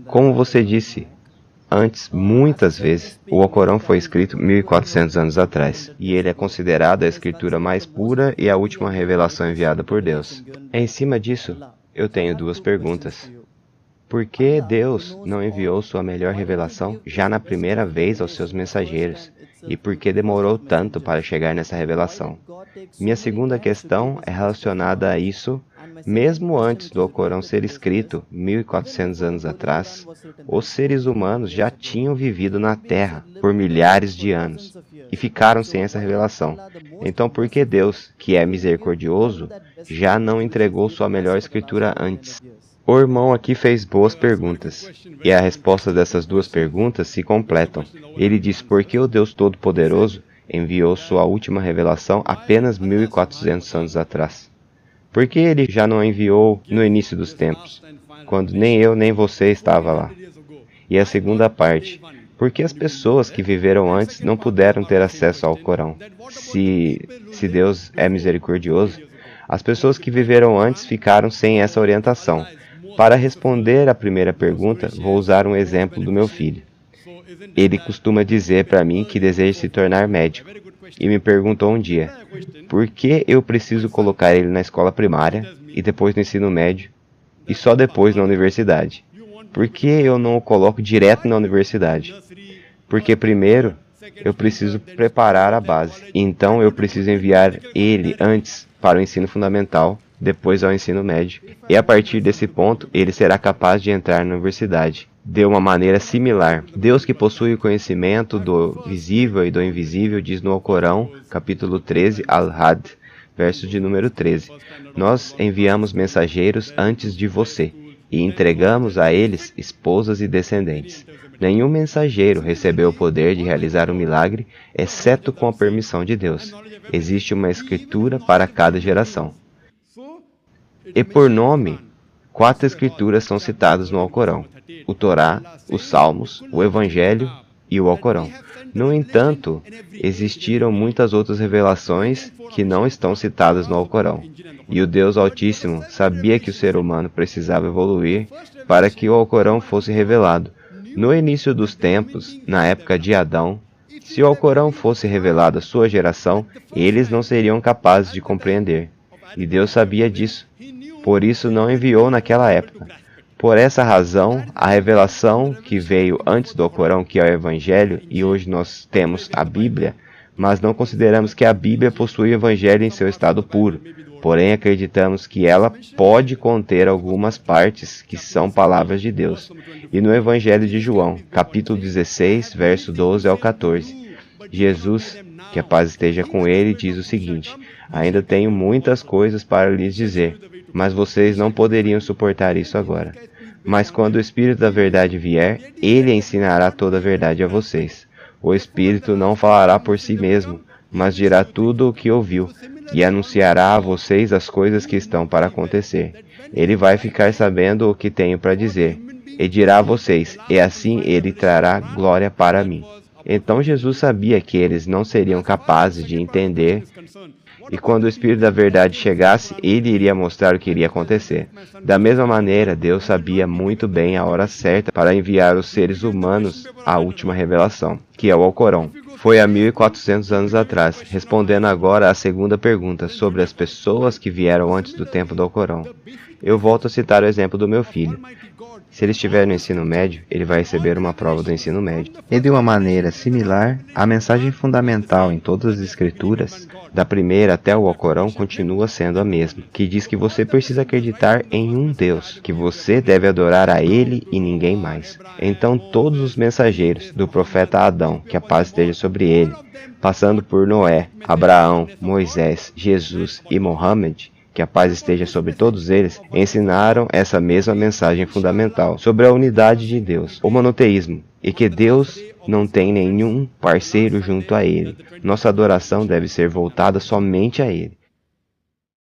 Como você disse antes, muitas vezes, o Alcorão foi escrito 1400 anos atrás, e ele é considerado a escritura mais pura e a última revelação enviada por Deus. Em cima disso, eu tenho duas perguntas. Por que Deus não enviou sua melhor revelação já na primeira vez aos seus mensageiros? E por que demorou tanto para chegar nessa revelação? Minha segunda questão é relacionada a isso. Mesmo antes do Alcorão ser escrito, 1400 anos atrás, os seres humanos já tinham vivido na Terra por milhares de anos e ficaram sem essa revelação. Então, por que Deus, que é misericordioso, já não entregou sua melhor escritura antes? O irmão aqui fez boas perguntas, e a resposta dessas duas perguntas se completam. Ele diz por que o Deus Todo-Poderoso enviou sua última revelação apenas 1400 anos atrás. Por que ele já não enviou no início dos tempos, quando nem eu nem você estava lá? E a segunda parte, por que as pessoas que viveram antes não puderam ter acesso ao Corão? Se Deus é misericordioso, as pessoas que viveram antes ficaram sem essa orientação. Para responder à primeira pergunta, vou usar um exemplo do meu filho. Ele costuma dizer para mim que deseja se tornar médico, e me perguntou um dia, por que eu preciso colocar ele na escola primária, e depois no ensino médio, e só depois na universidade? Por que eu não o coloco direto na universidade? Porque primeiro, eu preciso preparar a base, então eu preciso enviar ele antes para o ensino fundamental, depois ao ensino médio, e a partir desse ponto, ele será capaz de entrar na universidade. De uma maneira similar, Deus que possui o conhecimento do visível e do invisível diz no Alcorão, capítulo 13, Al-Had, verso de número 13, nós enviamos mensageiros antes de você, e entregamos a eles esposas e descendentes. Nenhum mensageiro recebeu o poder de realizar um milagre, exceto com a permissão de Deus. Existe uma escritura para cada geração. E por nome, 4 escrituras são citadas no Alcorão: o Torá, os Salmos, o Evangelho e o Alcorão. No entanto, existiram muitas outras revelações que não estão citadas no Alcorão. E o Deus Altíssimo sabia que o ser humano precisava evoluir para que o Alcorão fosse revelado. No início dos tempos, na época de Adão, se o Alcorão fosse revelado à sua geração, eles não seriam capazes de compreender. E Deus sabia disso. Por isso não enviou naquela época. Por essa razão, a revelação que veio antes do Alcorão, que é o Evangelho, e hoje nós temos a Bíblia, mas não consideramos que a Bíblia possui o Evangelho em seu estado puro. Porém, acreditamos que ela pode conter algumas partes que são palavras de Deus. E no Evangelho de João, capítulo 16, verso 12 ao 14, Jesus, que a paz esteja com ele, diz o seguinte: ainda tenho muitas coisas para lhes dizer, mas vocês não poderiam suportar isso agora. Mas quando o Espírito da Verdade vier, ele ensinará toda a verdade a vocês. O Espírito não falará por si mesmo, mas dirá tudo o que ouviu, e anunciará a vocês as coisas que estão para acontecer. Ele vai ficar sabendo o que tenho para dizer, e dirá a vocês, e assim ele trará glória para mim. Então Jesus sabia que eles não seriam capazes de entender, e quando o Espírito da Verdade chegasse, ele iria mostrar o que iria acontecer. Da mesma maneira, Deus sabia muito bem a hora certa para enviar os seres humanos a última revelação, que é o Alcorão. Foi há 1400 anos atrás, respondendo agora à segunda pergunta sobre as pessoas que vieram antes do tempo do Alcorão. Eu volto a citar o exemplo do meu filho. Se ele estiver no ensino médio, ele vai receber uma prova do ensino médio. E de uma maneira similar, a mensagem fundamental em todas as escrituras, da primeira até o Alcorão, continua sendo a mesma, que diz que você precisa acreditar em um Deus, que você deve adorar a Ele e ninguém mais. Então todos os mensageiros do profeta Adão, que a paz esteja sobre ele, passando por Noé, Abraão, Moisés, Jesus e Mohammed, que a paz esteja sobre todos eles, ensinaram essa mesma mensagem fundamental sobre a unidade de Deus, o monoteísmo, e que Deus não tem nenhum parceiro junto a Ele. Nossa adoração deve ser voltada somente a Ele.